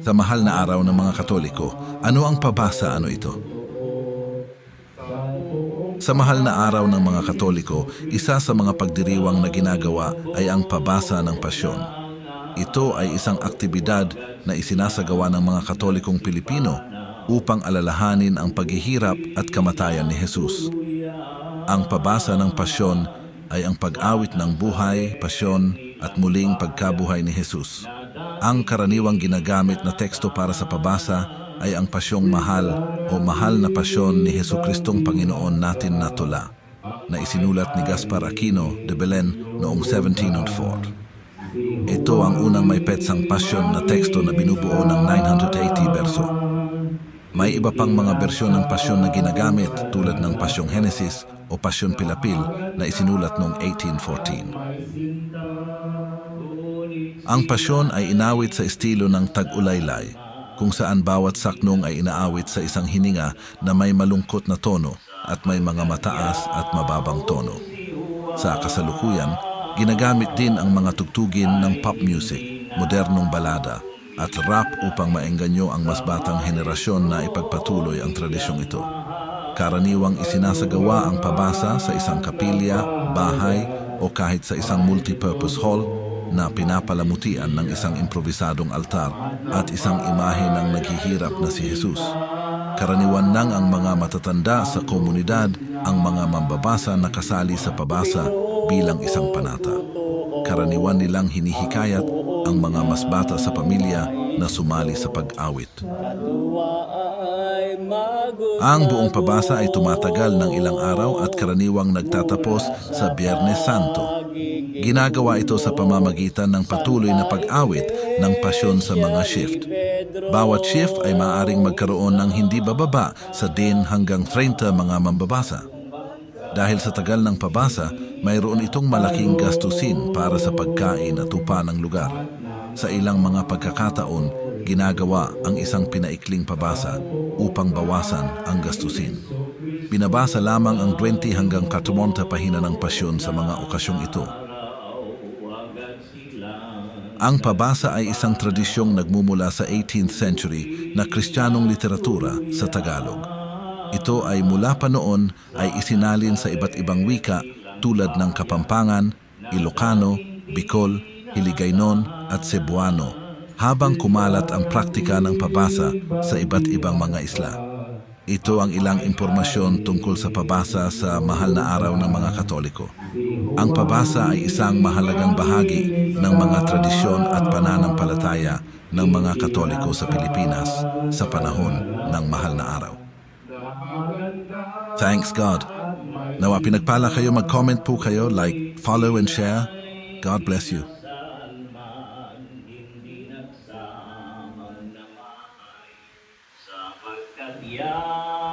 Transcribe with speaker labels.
Speaker 1: Sa mahal na araw ng mga Katoliko, ano ang pabasa? Ano ito? Sa mahal na araw ng mga Katoliko, isa sa mga pagdiriwang na ginagawa ay ang pabasa ng pasyon. Ito ay isang aktibidad na isinasagawa ng mga Katolikong Pilipino upang alalahanin ang paghihirap at kamatayan ni Jesus. Ang pabasa ng pasyon ay ang pag-awit ng buhay, pasyon at muling pagkabuhay ni Jesus. Ang karaniwang ginagamit na teksto para sa pabasa ay ang Pasyong Mahal o Mahal na Pasyon ni Jesucristong Panginoon natin na tula, na isinulat ni Gaspar Aquino de Belen noong 1704. Ito ang unang may petsang pasyon na teksto na binubuo ng 980 berso. May iba pang mga bersyon ng pasyon na ginagamit tulad ng Pasyong Henesis o Pasyon Pilapil na isinulat noong 1814. Ang pasyon ay inawit sa estilo ng tag-ulaylay, kung saan bawat saknong ay inaawit sa isang hininga na may malungkot na tono at may mga mataas at mababang tono. Sa kasalukuyan, ginagamit din ang mga tugtugin ng pop music, modernong balada, at rap upang maengganyo ang mas batang henerasyon na ipagpatuloy ang tradisyong ito. Karaniwang isinasagawa ang pabasa sa isang kapilya, bahay, o kahit sa isang multipurpose hall na pinapalamutian ng isang improvisadong altar at isang imahe ng naghihirap na si Jesus. Karaniwan nang ang mga matatanda sa komunidad ang mga mambabasa na kasali sa pabasa bilang isang panata. Karaniwan nilang hinihikayat ang mga mas bata sa pamilya na sumali sa pag-awit. Ang buong pabasa ay tumatagal ng ilang araw at karaniwang nagtatapos sa Biyernes Santo. Ginagawa ito sa pamamagitan ng patuloy na pag-awit ng pasyon sa mga shift. Bawat shift ay maaaring magkaroon ng hindi bababa sa 10 hanggang 30 mga mambabasa. Dahil sa tagal ng pabasa, mayroon itong malaking gastusin para sa pagkain at upa ng lugar. Sa ilang mga pagkakataon, ginagawa ang isang pinaikling pabasa upang bawasan ang gastusin. Binabasa lamang ang 20 hanggang 40 pahina ng pasyon sa mga okasyong ito. Ang pabasa ay isang tradisyong nagmumula sa 18th century na Kristiyanong literatura sa Tagalog. Ito ay mula pa noon ay isinalin sa iba't ibang wika tulad ng Kapampangan, Ilocano, Bicol, Hiligaynon at Cebuano, habang kumalat ang praktika ng pabasa sa iba't ibang mga isla. Ito ang ilang impormasyon tungkol sa pabasa sa mahal na araw ng mga Katoliko. Ang pabasa ay isang mahalagang bahagi ng mga tradisyon at pananampalataya ng mga Katoliko sa Pilipinas sa panahon ng mahal na araw. Thanks God. Nawa pinagpala kayo, mag-comment po kayo, like, follow and share. God bless you.
Speaker 2: Sapagkat yan